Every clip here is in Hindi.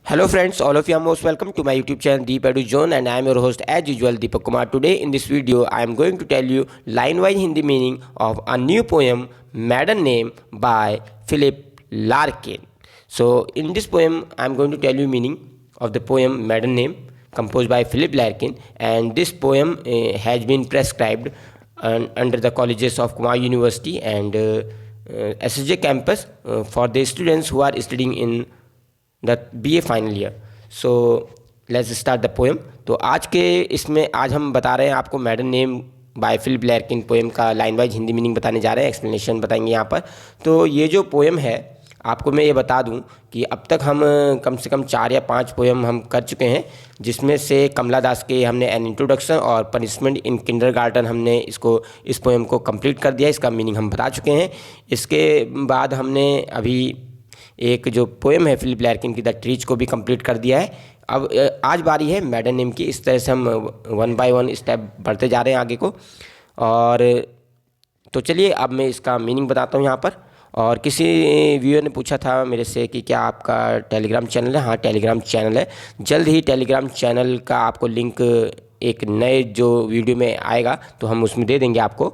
Hello friends, all of you are most welcome to my YouTube channel Deep Edu Zone, and I am your host as usual Deepak Kumar. Today in this video I am going to tell you line-wise Hindi meaning of a new poem Maiden Name by Philip Larkin. So in this poem I am going to tell you meaning of the poem Maiden Name composed by Philip Larkin, and this poem has been prescribed under the colleges of Kumar University and SSJ campus for the students who are studying in द BA final year. So let's start the poem. तो आज हम बता रहे हैं आपको maiden name by Philip Larkin poem का लाइन वाइज हिंदी मीनिंग बताने जा रहे हैं, एक्सप्लेनेशन बताएंगे यहाँ पर. तो ये जो पोएम है आपको मैं ये बता दूं कि अब तक हम कम से कम 4 या 5 पोएम हम कर चुके हैं, जिसमें से कमला दास के हमने एन इंट्रोडक्शन और पनिशमेंट इन किंडरगार्टन हमने इस पोएम को कंप्लीट कर दिया, इसका मीनिंग हम बता चुके हैं. इसके बाद हमने अभी एक जो पोएम है फिलिप लैर्किन की द ट्रीज को भी कंप्लीट कर दिया है. अब आज बारी है मैडन नेम की. इस तरह से हम 1 बाय 1 स्टेप बढ़ते जा रहे हैं आगे को. और तो चलिए अब मैं इसका मीनिंग बताता हूँ यहाँ पर. और किसी व्यूअर ने पूछा था मेरे से कि क्या आपका टेलीग्राम चैनल है. हाँ, टेलीग्राम चैनल है. जल्द ही टेलीग्राम चैनल का आपको लिंक एक नए जो वीडियो में आएगा तो हम उसमें दे देंगे आपको,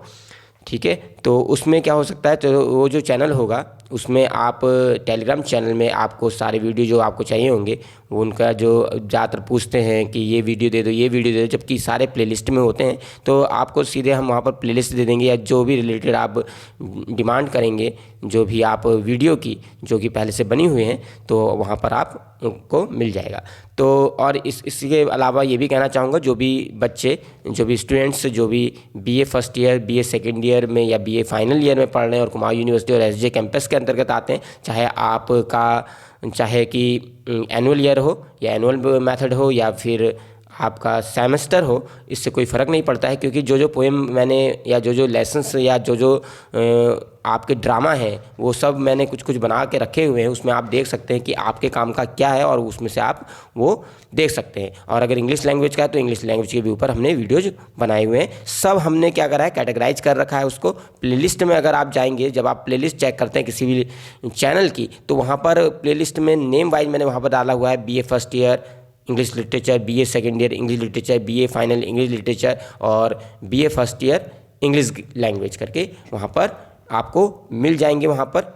ठीक है. तो उसमें क्या हो सकता है, तो वो जो चैनल होगा उसमें आप टेलीग्राम चैनल में आपको सारे वीडियो जो आपको चाहिए होंगे वो उनका जो ज़्यादातर पूछते हैं कि ये वीडियो दे दो, ये वीडियो दे दो, जबकि सारे प्लेलिस्ट में होते हैं. तो आपको सीधे हम वहाँ पर प्लेलिस्ट दे देंगे, या जो भी रिलेटेड आप डिमांड करेंगे, जो भी आप वीडियो की जो कि पहले से बनी हुई हैं, तो वहाँ पर आपको मिल जाएगा. तो और इसके अलावा ये भी कहना चाहूँगा, जो भी बच्चे, जो भी स्टूडेंट्स, जो भी BA first year, BA second year में या BA फाइनल ईयर में पढ़ रहे हैं और कुमार यूनिवर्सिटी और SJ कैंपस के अंतर्गत आते हैं, चाहे कि एनुअल ईयर हो या एनुअल मेथड हो या फिर आपका सेमेस्टर हो, इससे कोई फ़र्क नहीं पड़ता है. क्योंकि जो पोएम मैंने या जो लेसन्स या जो आपके ड्रामा है वो सब मैंने कुछ बना के रखे हुए हैं. उसमें आप देख सकते हैं कि आपके काम का क्या है और उसमें से आप वो देख सकते हैं. और अगर इंग्लिश लैंग्वेज का है तो इंग्लिश लैंग्वेज के भी ऊपर हमने वीडियोज बनाए हुए हैं. सब हमने क्या करा है, कैटेगराइज कर रखा है उसको. प्लेलिस्ट में अगर आप जाएंगे, जब आप प्लेलिस्ट चेक करते हैं किसी भी चैनल की, तो वहाँ पर प्लेलिस्ट में नेम वाइज मैंने वहाँ पर डाला हुआ है BA first year English literature, BA second year English literature, BA final English literature और BA first year English language करके वहाँ पर आपको मिल जाएंगे. वहाँ पर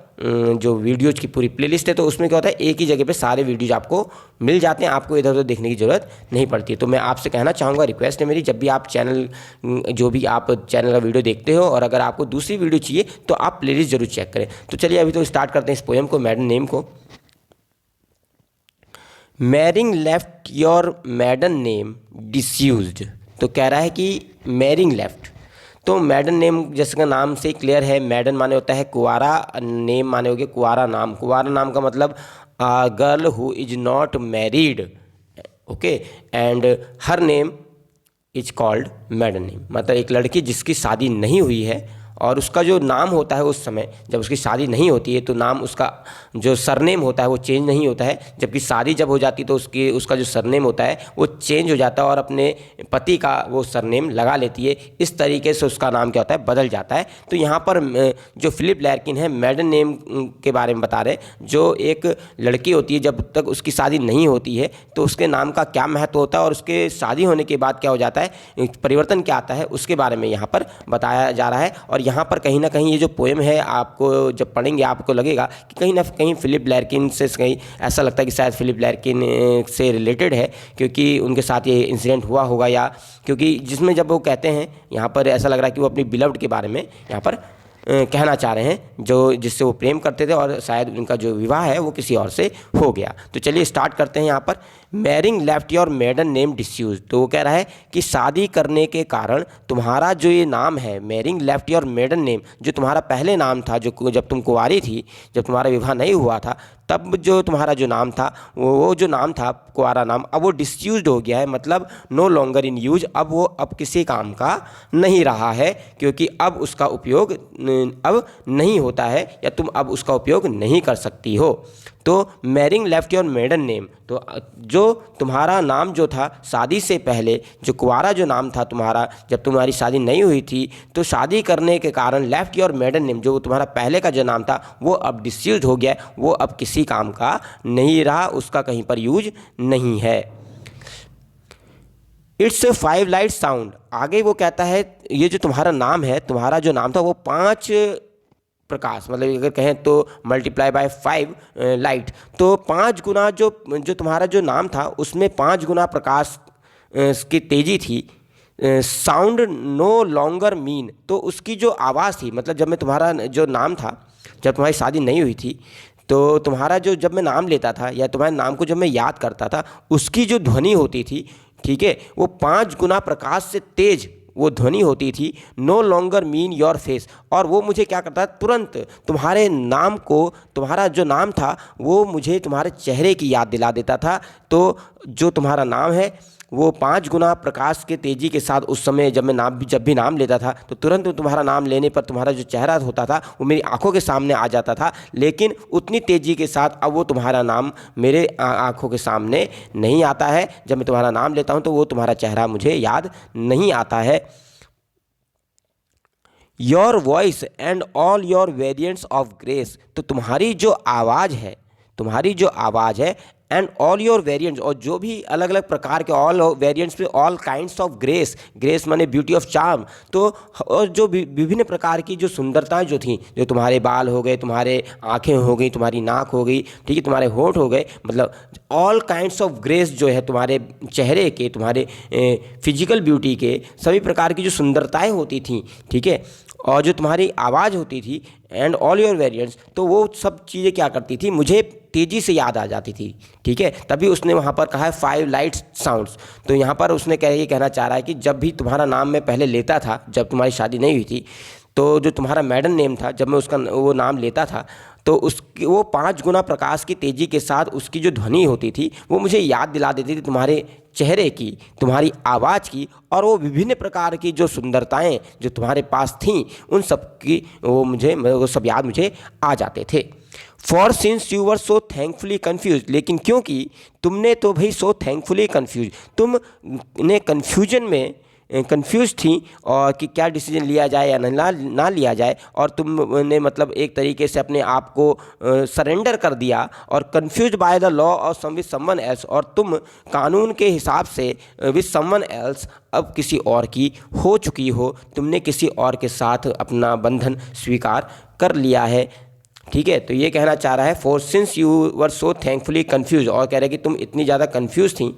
जो वीडियोज़ की पूरी प्लेलिस्ट है, तो उसमें क्या होता है, एक ही जगह पे सारे वीडियोज़ आपको मिल जाते हैं, आपको इधर उधर देखने की ज़रूरत नहीं पड़ती है. तो मैं आपसे कहना चाहूँगा, रिक्वेस्ट है मेरी, जब भी आप जो भी आप चैनल का वीडियो देखते हो और अगर आपको दूसरी वीडियो चाहिए तो आप प्लेलिस्ट जरूर चेक करें. तो चलिए अभी तो स्टार्ट करते हैं इस पोएम को, मैडन नेम को. Marrying left your maiden name disused. तो कह रहा है कि मैरिंग लेफ्ट, तो मैडन नेम जैसे का नाम से क्लियर है, मैडन माने होता है कुआरा, नेम माने हो गए कुआरा नाम. कुआरा नाम का मतलब girl who is not married, okay, and her name is called मैडन name. मतलब एक लड़की जिसकी शादी नहीं हुई है और उसका जो नाम होता है उस समय जब उसकी शादी नहीं होती है, तो नाम उसका जो सरनेम होता है वो चेंज नहीं होता है. जबकि शादी जब हो जाती है तो उसका जो सरनेम होता है वो चेंज हो जाता है और अपने पति का वो सरनेम लगा लेती है. इस तरीके से उसका नाम क्या होता है, बदल जाता है. तो यहाँ पर जो फिलिप लैर्किन है मैडन नेम के बारे में बता रहे हैं. जो एक लड़की होती है जब तक उसकी शादी नहीं होती है तो उसके नाम का क्या महत्व होता है और उसके शादी होने के बाद क्या हो जाता है, परिवर्तन क्या आता है, उसके बारे में यहाँ पर बताया जा रहा है. और यहाँ पर कहीं ना कहीं ये जो पोएम है, आपको जब पढ़ेंगे आपको लगेगा कि कहीं ना कहीं फिलिप लैर्किन से कहीं ऐसा लगता है कि शायद फिलिप लैर्किन से रिलेटेड है, क्योंकि उनके साथ ये इंसिडेंट हुआ होगा, या क्योंकि जिसमें जब वो कहते हैं यहाँ पर ऐसा लग रहा है कि वो अपनी बिलव्ड के बारे में यहाँ पर कहना चाह रहे हैं, जो जिससे वो प्रेम करते थे और शायद उनका जो विवाह है वो किसी और से हो गया. तो चलिए स्टार्ट करते हैं यहाँ पर. Marrying left your maiden name disuse. तो वो कह रहा है कि शादी करने के कारण तुम्हारा जो ये नाम है, marrying left your maiden name, जो तुम्हारा पहले नाम था, जो जब तुम कुंवारी थी, जब तुम्हारा विवाह नहीं हुआ था, तब जो तुम्हारा जो नाम था वो जो नाम था कुंवारा नाम, अब वो डिस्यूज्ड हो गया है. मतलब नो लॉन्गर इन यूज, अब वो किसी काम का नहीं रहा है, क्योंकि अब उसका उपयोग अब नहीं होता है, या तुम अब उसका उपयोग नहीं कर सकती हो. तो marrying left your maiden name, तो जो तुम्हारा नाम जो था शादी से पहले, जो कुंवारा जो नाम था तुम्हारा जब तुम्हारी शादी नहीं हुई थी, तो शादी करने के कारण लेफ्ट योर मेडन नेम, जो तुम्हारा पहले का जो नाम था वो अब डिसयूज हो गया, वो अब किसी काम का नहीं रहा, उसका कहीं पर यूज नहीं है। इट्स 5 लाइट साउंड, आगे वो कहता है ये जो तुम्हारा नाम है, तुम्हारा जो नाम था वो 5 प्रकाश, मतलब अगर कहें तो मल्टीप्लाई बाय 5 लाइट, तो 5 गुना जो तुम्हारा जो नाम था उसमें 5 गुना प्रकाश की तेजी थी। साउंड नो लॉन्गर मीन, तो उसकी जो आवाज़ थी, मतलब जब मैं तुम्हारा जो नाम था, जब तुम्हारी शादी नहीं हुई थी, तो तुम्हारा जो जब मैं नाम लेता था या तुम्हारे नाम को जब मैं याद करता था, उसकी जो ध्वनि होती थी, ठीक है, वो 5 गुना प्रकाश से तेज वो ध्वनि होती थी। No longer mean your face, और वो मुझे क्या करता है, तुरंत तुम्हारे नाम को, तुम्हारा जो नाम था वो मुझे तुम्हारे चेहरे की याद दिला देता था। तो जो तुम्हारा नाम है वो 5 गुना प्रकाश के तेज़ी के साथ उस समय जब मैं जब भी नाम लेता था, तो तुरंत तुम्हारा नाम लेने पर तुम्हारा जो चेहरा होता था वो मेरी आंखों के सामने आ जाता था, लेकिन उतनी तेज़ी के साथ अब वो तुम्हारा नाम मेरे आंखों के सामने नहीं आता है। जब मैं तुम्हारा नाम लेता हूँ तो वो तुम्हारा चेहरा मुझे याद नहीं आता है। Your voice and all your variants of grace, तो तुम्हारी जो आवाज़ है, तुम्हारी जो आवाज़ है, एंड ऑल योर वेरिएंट्स, और जो भी अलग अलग प्रकार के ऑल वेरिएंट्स में, all kinds of grace, grace माने ब्यूटी ऑफ चार्म, तो और जो विभिन्न प्रकार की जो सुंदरताएं जो थी, जो तुम्हारे बाल हो गए, तुम्हारे आंखें हो गई, तुम्हारी नाक हो गई, ठीक है, तुम्हारे होंठ हो गए, मतलब ऑल काइंड्स ऑफ ग्रेस जो है तुम्हारे चेहरे के, तुम्हारे फिजिकल ब्यूटी के सभी प्रकार की जो सुंदरताएं होती थी, ठीक है, और जो तुम्हारी आवाज़ होती थी, एंड ऑल योर वेरिएंट्स, तो वो सब चीज़ें क्या करती थी, मुझे तेज़ी से याद आ जाती थी, ठीक है। तभी उसने वहाँ पर कहा है 5 लाइट साउंड्स, तो यहाँ पर उसने ये कहना चाह रहा है कि जब भी तुम्हारा नाम मैं पहले लेता था, जब तुम्हारी शादी नहीं हुई थी, तो जो तुम्हारा मैडन नेम था, जब मैं उसका वो नाम लेता था, तो उसकी वो 5 गुना प्रकाश की तेज़ी के साथ उसकी जो ध्वनि होती थी वो मुझे याद दिला देती थी तुम्हारे चेहरे की, तुम्हारी आवाज़ की, और वो विभिन्न प्रकार की जो सुंदरताएं जो तुम्हारे पास थीं उन सब की वो सब याद मुझे आ जाते थे। For since you were so thankfully confuse, लेकिन क्योंकि तुमने तो भाई सो थैंकफुली कन्फ्यूज, तुमने कन्फ्यूजन में कंफ्यूज थी और कि क्या डिसीजन लिया जाए या ना लिया जाए, और तुमने मतलब एक तरीके से अपने आप को सरेंडर कर दिया, और कंफ्यूज बाय द लॉ और सम विद समवन एल्स, और तुम कानून के हिसाब से विद समवन एल्स अब किसी और की हो चुकी हो, तुमने किसी और के साथ अपना बंधन स्वीकार कर लिया है, ठीक है। तो ये कहना चाह रहा है for since you were so thankfully confuse, और कह रहे हैं कि तुम इतनी ज़्यादा कन्फ्यूज थी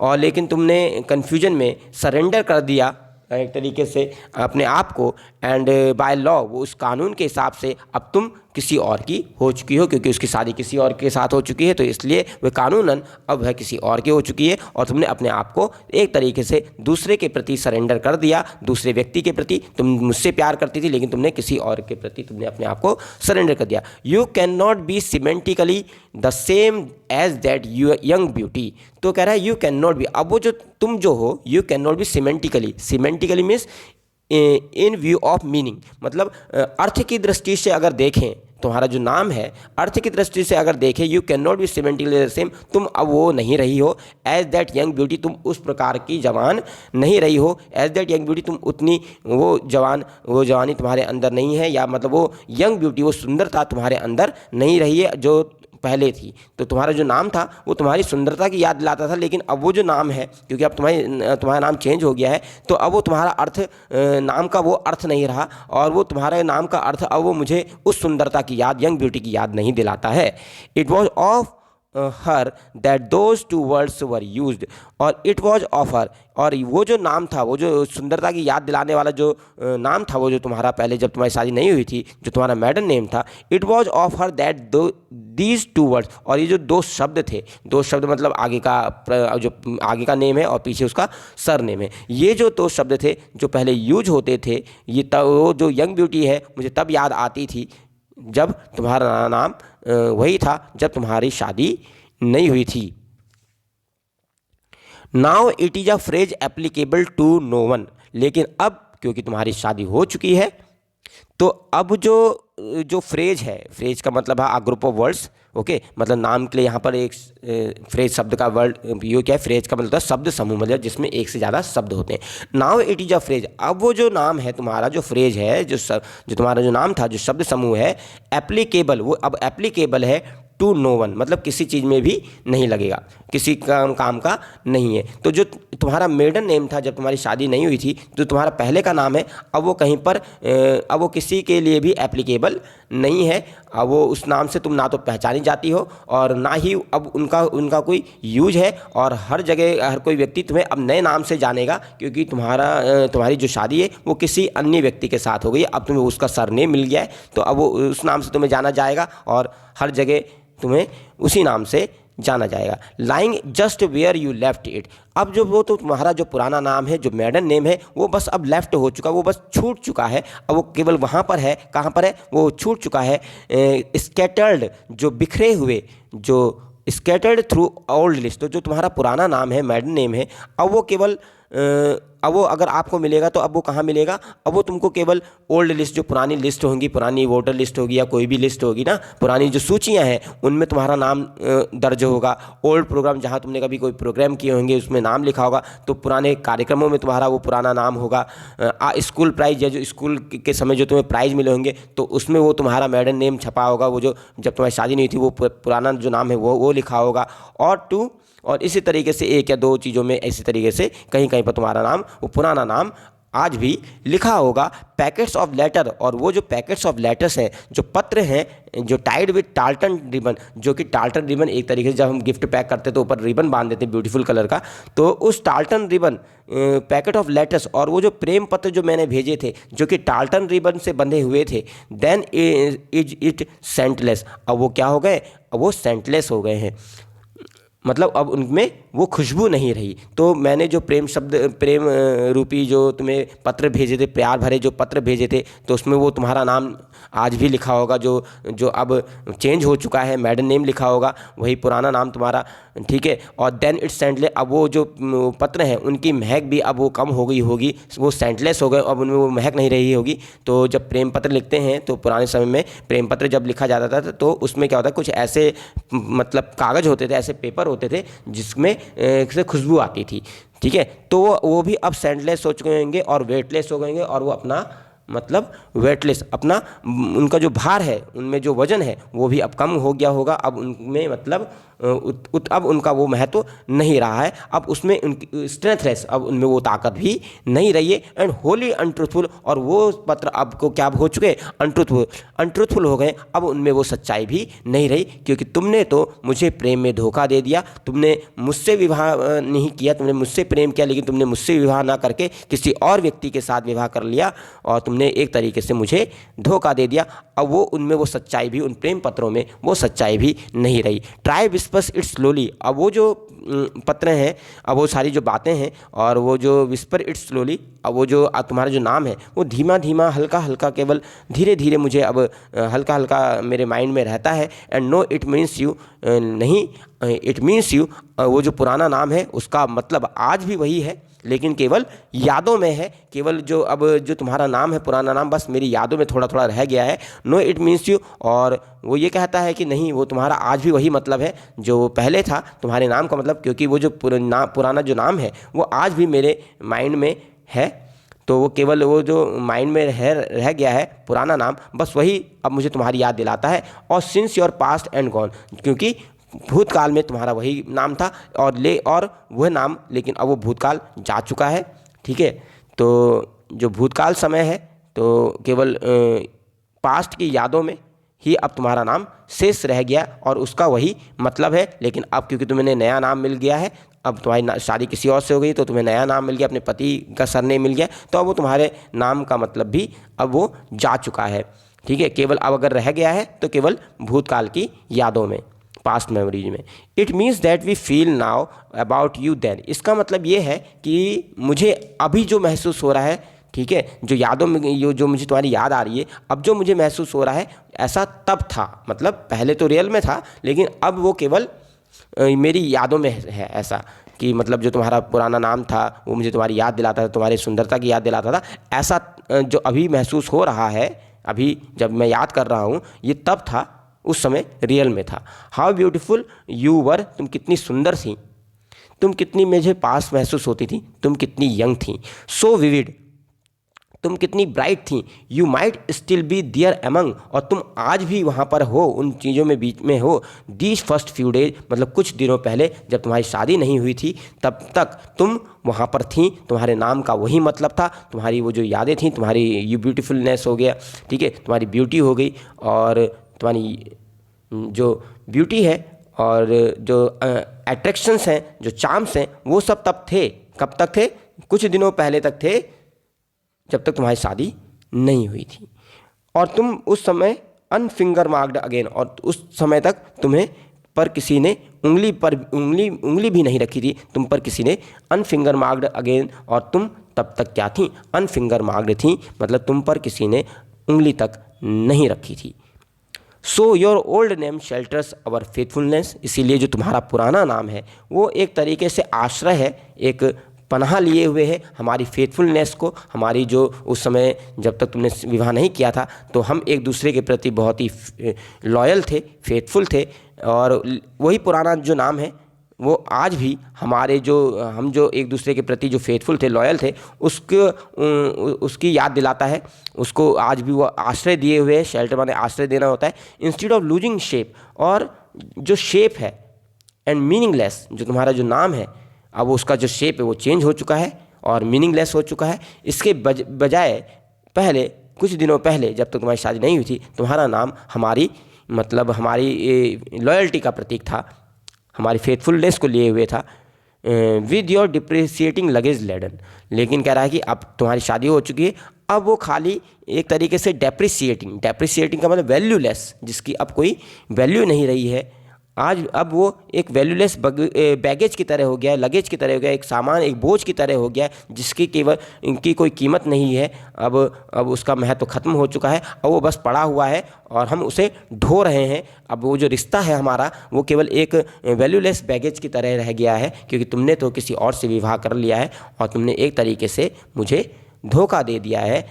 और लेकिन तुमने कन्फ्यूजन में सरेंडर कर दिया एक तरीके से अपने आप को, एंड बाय लॉ, वो उस कानून के हिसाब से अब तुम किसी और की हो चुकी हो, क्योंकि उसकी शादी किसी और के साथ हो चुकी है, तो इसलिए वह कानूनन अब है किसी और की हो चुकी है, और तुमने अपने आप को एक तरीके से दूसरे के प्रति सरेंडर कर दिया, दूसरे व्यक्ति के प्रति। तुम मुझसे प्यार करती थी लेकिन तुमने किसी और के प्रति तुमने अपने आप को सरेंडर कर दिया। You can not be semantically the same as that you young beauty, तो कह रहा है यू कैन नॉट बी, अब वो जो तुम जो हो, you can not be semantically means in view of meaning, मतलब अर्थ की दृष्टि से अगर देखें, तुम्हारा जो नाम है अर्थ की दृष्टि से अगर देखें, you can not be semantically the same, तुम अब वो नहीं रही हो एज दैट यंग ब्यूटी, तुम उस प्रकार की जवान नहीं रही हो, एज दैट यंग ब्यूटी, तुम उतनी वो जवानी तुम्हारे अंदर नहीं है, या मतलब वो यंग ब्यूटी, वो सुंदरता तुम्हारे अंदर नहीं रही है जो पहले थी। तो तुम्हारा जो नाम था वो तुम्हारी सुंदरता की याद दिलाता था, लेकिन अब वो जो नाम है, क्योंकि अब तुम्हारा नाम चेंज हो गया है, तो अब वो तुम्हारा अर्थ, नाम का वो अर्थ नहीं रहा, और वो तुम्हारे नाम का अर्थ अब वो मुझे उस सुंदरता की याद, यंग ब्यूटी की याद नहीं दिलाता है। It was of her that those 2 words were used, और इट वॉज ऑफ हर, और वो जो नाम था, वो जो सुंदरता की याद दिलाने वाला जो नाम था, वो जो तुम्हारा पहले जब तुम्हारी शादी नहीं हुई थी, जो तुम्हारा मैडन नेम था, it was of her that these 2 words, और ये जो 2 शब्द थे, 2 शब्द मतलब आगे का नेम है और पीछे उसका सर नेम है, ये जो 2 शब्द थे जो पहले यूज होते थे, ये वो जो यंग ब्यूटी है मुझे तब याद आती थी जब तुम्हारा नाम वही था जब तुम्हारी शादी नहीं हुई थी। Now it is a phrase applicable to no one, लेकिन अब क्योंकि तुम्हारी शादी हो चुकी है, तो अब जो जो फ्रेज है, फ्रेज का मतलब है a group of words. Okay, मतलब नाम के लिए यहाँ पर एक फ्रेज शब्द का वर्ड ये क्या है, फ्रेज का मतलब शब्द समूह, मतलब जिसमें एक से ज़्यादा शब्द होते हैं। Now it is a phrase, अब वो जो नाम है तुम्हारा, जो फ्रेज है, जो तुम्हारा जो नाम था, जो शब्द समूह है, एप्लीकेबल, वो अब एप्लीकेबल है टू नो वन, मतलब किसी चीज़ में भी नहीं लगेगा, किसी काम का नहीं है। तो जो तुम्हारा मेडन नेम था, जब तुम्हारी शादी नहीं हुई थी, जो तुम्हारा पहले का नाम है, अब वो कहीं पर अब वो किसी के लिए भी एप्लीकेबल नहीं है। अब वो उस नाम से तुम ना तो पहचानी जाती हो और ना ही अब उनका उनका कोई यूज है, और हर जगह हर कोई व्यक्ति तुम्हें अब नए नाम से जानेगा, क्योंकि तुम्हारी जो शादी है वो किसी अन्य व्यक्ति के साथ हो गई। अब तुम्हें उसका सरनेम मिल गया है, तो अब वो उस नाम से तुम्हें जाना जाएगा और हर जगह तुम्हें उसी नाम से जाना जाएगा। Lying just where you left it, अब जो वो तो तुम्हारा जो पुराना नाम है, जो मेडन नेम है, वो बस अब लेफ्ट हो चुका, वो बस छूट चुका है। अब वो केवल वहाँ पर है, कहाँ पर है, वो छूट चुका है। स्कैटर्ड, जो बिखरे हुए, जो स्कैटर्ड थ्रू ओल्ड लिस्ट, तो जो तुम्हारा पुराना नाम है, मेडन नेम है, अब वो केवल अब वो अगर आपको मिलेगा तो अब वो कहाँ मिलेगा, अब वो तुमको केवल ओल्ड लिस्ट, जो पुरानी लिस्ट होंगी, पुरानी वोटर लिस्ट होगी या कोई भी लिस्ट होगी ना, पुरानी जो सूचियाँ हैं उनमें तुम्हारा नाम दर्ज होगा। ओल्ड प्रोग्राम, जहाँ तुमने कभी कोई प्रोग्राम किए होंगे उसमें नाम लिखा होगा, तो पुराने कार्यक्रमों में तुम्हारा वो पुराना नाम होगा। स्कूल प्राइज, या जो स्कूल के समय जो तुम्हें प्राइज मिले होंगे तो उसमें वो तुम्हारा मेडन नेम छपा होगा, वो जो जब तुम्हारी शादी नहीं थी वो पुराना जो नाम है वो लिखा होगा। और इसी तरीके से एक या दो चीज़ों में इसी तरीके से कहीं कहीं पर तुम्हारा नाम, वो पुराना नाम आज भी लिखा होगा। पैकेट्स ऑफ लेटर, और वो जो पैकेट्स ऑफ लेटर्स हैं, जो पत्र हैं, जो टाइड विद टाल्टन रिबन, जो कि टाल्टन रिबन एक तरीके से जब हम गिफ्ट पैक करते तो ऊपर रिबन बांध देते ब्यूटीफुल कलर का, तो उस टाल्टन रिबन, पैकेट ऑफ लेटर्स, और वो जो प्रेम पत्र जो मैंने भेजे थे जो कि टाल्टन रिबन से बंधे हुए थे, देन इज इट सेंटलेस, अब वो क्या हो गए, अब वो सेंटलेस हो गए हैं, मतलब अब उनमें वो खुशबू नहीं रही। तो मैंने जो प्रेम रूपी जो तुम्हें पत्र भेजे थे, प्यार भरे जो पत्र भेजे थे, तो उसमें वो तुम्हारा नाम आज भी लिखा होगा, जो जो अब चेंज हो चुका है, मेडन नेम लिखा होगा, वही पुराना नाम तुम्हारा, ठीक है। और देन इट्स सेंटलेस, अब वो जो पत्र हैं उनकी महक भी अब वो कम हो गई होगी, वो सेंटलेस हो गए, अब उनमें वो महक नहीं रही होगी। तो जब प्रेम पत्र लिखते हैं तो पुराने समय में प्रेम पत्र जब लिखा जाता था तो उसमें क्या होता है, कुछ ऐसे मतलब कागज़ होते थे, ऐसे पेपर होते थे जिसमें से खुशबू आती थी, ठीक है। तो वो भी अब सेंटलेस हो चुके होंगे और वेटलेस हो गएंगे, और वो अपना मतलब वेटलेस, अपना उनका जो भार है, उनमें जो वजन है वो भी अब कम हो गया होगा। अब उनमें मतलब अब उनका वो महत्व नहीं रहा है, अब उसमें उनकी स्ट्रेंथलेस, अब उनमें वो ताकत भी नहीं रही है। एंड होली अनट्रूथफुल, और वो पत्र अब को क्या हो चुके, अनट्रूथफुल हो गए, अब उनमें वो सच्चाई भी नहीं रही, क्योंकि तुमने तो मुझे प्रेम में धोखा दे दिया, तुमने मुझसे विवाह नहीं किया, तुमने मुझसे प्रेम किया लेकिन तुमने मुझसे विवाह ना करके किसी और व्यक्ति के साथ विवाह कर लिया, और तुमने एक तरीके से मुझे धोखा दे दिया। अब वो उनमें वो सच्चाई भी, उन प्रेम पत्रों में वो सच्चाई भी नहीं रही। ट्राई विस्पर्स इट स्लोली, अब वो जो पत्र हैं, अब वो सारी जो बातें हैं, और वो जो विस्पर इट स्लोली, अब वो जो तुम्हारा जो नाम है वो धीमा धीमा, हल्का हल्का, केवल धीरे धीरे मुझे अब हल्का हल्का मेरे माइंड में रहता है। And no it means you, नहीं इट मीन्स यू, वो जो पुराना नाम है उसका मतलब आज भी वही है, लेकिन केवल यादों में है, केवल जो अब जो तुम्हारा नाम है, पुराना नाम, बस मेरी यादों में थोड़ा थोड़ा रह गया है। नो इट मीन्स यू, और वो ये कहता है कि नहीं, वो तुम्हारा आज भी वही मतलब है जो पहले था तुम्हारे नाम का मतलब, क्योंकि वो जो पुराना जो नाम है वो आज भी मेरे माइंड में है। तो वो केवल वो जो माइंड में रह गया है पुराना नाम, बस वही अब मुझे तुम्हारी याद दिलाता है। और since your past and gone, क्योंकि भूतकाल में तुम्हारा वही नाम था, और वह नाम, लेकिन अब वो भूतकाल जा चुका है, ठीक है। तो जो भूतकाल समय है, तो केवल पास्ट की यादों में ही अब तुम्हारा नाम शेष रह गया, और उसका वही मतलब है। लेकिन अब क्योंकि तुम्हें नया नाम मिल गया है, अब तुम्हारी शादी किसी और से हो गई, तो तुम्हें नया नाम मिल गया, अपने पति का सरनेम मिल गया, तो अब वो तुम्हारे नाम का मतलब भी अब वो जा चुका है, ठीक है। केवल अब अगर रह गया है तो केवल भूतकाल की यादों में, पास्ट मेमोरीज में। It means that we feel now about you then, इसका मतलब ये है कि मुझे अभी जो महसूस हो रहा है, ठीक है, जो यादों में जो मुझे तुम्हारी याद आ रही है, अब जो मुझे महसूस हो रहा है ऐसा तब था, मतलब पहले तो रियल में था, लेकिन अब वो केवल मेरी यादों में है। ऐसा कि मतलब जो तुम्हारा पुराना नाम था वो मुझे तुम्हारी याद दिलाता था, तुम्हारी सुंदरता की याद दिलाता था, ऐसा जो अभी महसूस हो रहा है, अभी जब मैं याद कर रहा हूँ, ये तब था, उस समय रियल में था। हाउ ब्यूटीफुल यू वर, तुम कितनी सुंदर थी, तुम कितनी मुझे पास महसूस होती थी, तुम कितनी यंग थी। सो विविड, तुम कितनी ब्राइट थी। You might still be there among, और तुम आज भी वहाँ पर हो, उन चीज़ों में बीच में हो। दीज फर्स्ट फ्यू डेज, मतलब कुछ दिनों पहले जब तुम्हारी शादी नहीं हुई थी, तब तक तुम वहाँ पर थी। तुम्हारे नाम का वही मतलब था, तुम्हारी वो जो यादें थी, तुम्हारी यू ब्यूटीफुलनेस हो गया, ठीक है, तुम्हारी ब्यूटी हो गई, और तुम्हारी जो ब्यूटी है और जो अट्रैक्शंस हैं, जो चार्म्स हैं, वो सब तब थे। कब तक थे? कुछ दिनों पहले तक थे, जब तक तुम्हारी शादी नहीं हुई थी। और तुम उस समय अनफिंगर मार्क्ड अगेन, और उस समय तक तुम्हें पर किसी ने उंगली भी नहीं रखी थी, तुम पर किसी ने अनफिंगर मार्क्ड अगेन, और तुम तब तक क्या थी? अनफिंगर मार्क्ड थी, मतलब तुम पर किसी ने उंगली तक नहीं रखी थी। So your old name shelters our faithfulness, इसीलिए जो तुम्हारा पुराना नाम है वो एक तरीके से आश्रय है, एक पनाह लिए हुए है हमारी फेथफुलनेस को। हमारी जो उस समय जब तक तुमने विवाह नहीं किया था, तो हम एक दूसरे के प्रति बहुत ही लॉयल थे, फेथफुल थे, और वही पुराना जो नाम है वो आज भी हमारे हम जो एक दूसरे के प्रति जो फेथफुल थे, लॉयल थे, उसकी याद दिलाता है। उसको आज भी वो आश्रय दिए हुए है। शेल्टर माने आश्रय देना होता है। इंस्टेड ऑफ लूजिंग शेप, और जो शेप है एंड मीनिंगलेस, जो तुम्हारा जो नाम है, अब उसका जो शेप है वो चेंज हो चुका है और मीनिंगलेस हो चुका है। इसके बजाय पहले, कुछ दिनों पहले जब तक तुम्हारी शादी नहीं हुई थी, तुम्हारा नाम हमारी लॉयल्टी का प्रतीक था, हमारी फेथफुलनेस को लिए हुए था। With your depreciating luggage laden, लेकिन कह रहा है कि अब तुम्हारी शादी हो चुकी है, अब वो खाली एक तरीके से डेप्रिसिएटिंग का मतलब वैल्यूलेस, जिसकी अब कोई वैल्यू नहीं रही है। अब वो एक वैल्यूलेस बैगेज की तरह हो गया है, लगेज की तरह हो गया है, एक सामान, एक बोझ की तरह हो गया है, जिसकी केवल इनकी कोई कीमत नहीं है। अब उसका महत्व खत्म हो चुका है, अब वो बस पड़ा हुआ है और हम उसे ढो रहे हैं। अब वो जो रिश्ता है हमारा, वो केवल एक वैल्यूलेस बैगेज की तरह रह गया है, क्योंकि तुमने तो किसी और से विवाह कर लिया है और तुमने एक तरीके से मुझे धोखा दे दिया है।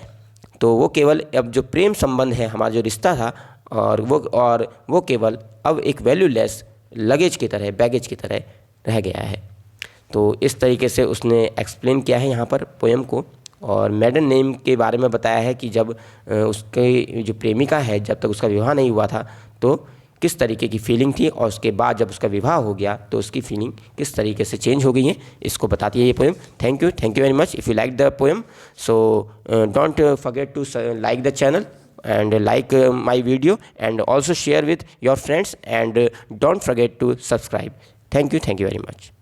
तो वो केवल अब जो प्रेम संबंध है, हमारा जो रिश्ता था, और वो केवल अब एक वैल्यूलेस लगेज की तरह, बैगेज की तरह रह गया है। तो इस तरीके से उसने एक्सप्लेन किया है यहाँ पर पोएम को। और मैडन नेम के बारे में बताया है कि जब उसकी जो प्रेमिका है, जब तक उसका विवाह नहीं हुआ था, तो किस तरीके की फीलिंग थी, और उसके बाद जब उसका विवाह हो गया तो उसकी फीलिंग किस तरीके से चेंज हो गई है, इसको बताती है ये poem. Thank you very much. If you like the poem, so don't forget to like the channel and like my video, and also share with your friends, and don't forget to subscribe. Thank you very much.